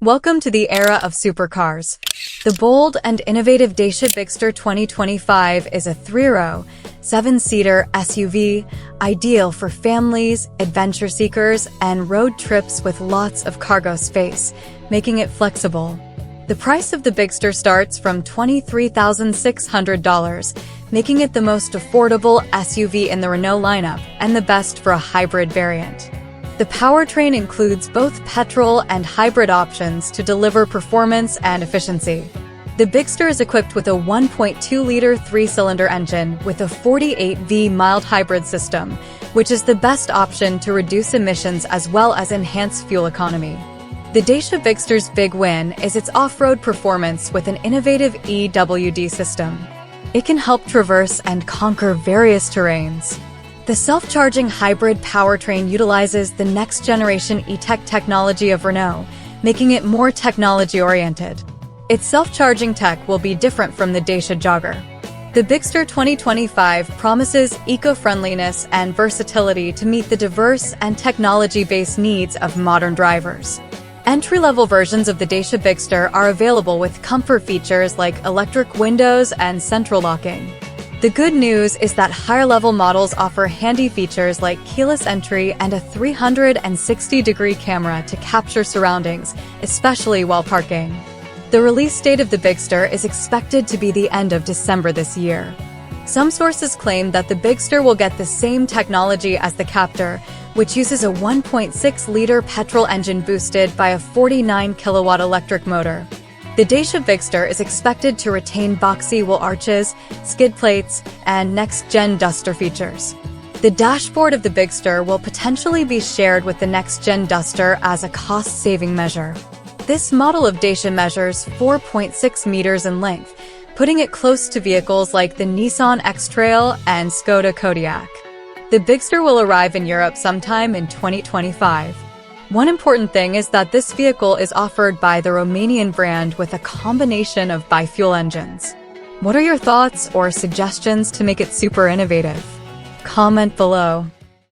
Welcome to the era of supercars. The bold and innovative Dacia Bigster 2025 is a three-row, seven-seater SUV, ideal for families, adventure seekers, and road trips with lots of cargo space, making it flexible. The price of the Bigster starts from $23,600, making it the most affordable SUV in the Renault lineup and the best for a hybrid variant. The powertrain includes both petrol and hybrid options to deliver performance and efficiency. The Bigster is equipped with a 1.2-liter three-cylinder engine with a 48V mild hybrid system, which is the best option to reduce emissions as well as enhance fuel economy. The Dacia Bigster's big win is its off-road performance with an innovative e-AWD system. It can help traverse and conquer various terrains. The self-charging hybrid powertrain utilizes the next-generation e-tech technology of Renault, making it more technology-oriented. Its self-charging tech will be different from the Dacia Jogger. The Bigster 2025 promises eco-friendliness and versatility to meet the diverse and technology-based needs of modern drivers. Entry-level versions of the Dacia Bigster are available with comfort features like electric windows and central locking. The good news is that higher-level models offer handy features like keyless entry and a 360-degree camera to capture surroundings, especially while parking. The release date of the Bigster is expected to be the end of December this year. Some sources claim that the Bigster will get the same technology as the Captur, which uses a 1.6-liter petrol engine boosted by a 49-kilowatt electric motor. The Dacia Bigster is expected to retain boxy wheel arches, skid plates, and next-gen Duster features. The dashboard of the Bigster will potentially be shared with the next-gen Duster as a cost-saving measure. This model of Dacia measures 4.6 meters in length, putting it close to vehicles like the Nissan X-Trail and Skoda Kodiaq. The Bigster will arrive in Europe sometime in 2025. One important thing is that this vehicle is offered by the Romanian brand with a combination of bi-fuel engines. What are your thoughts or suggestions to make it super innovative? Comment below.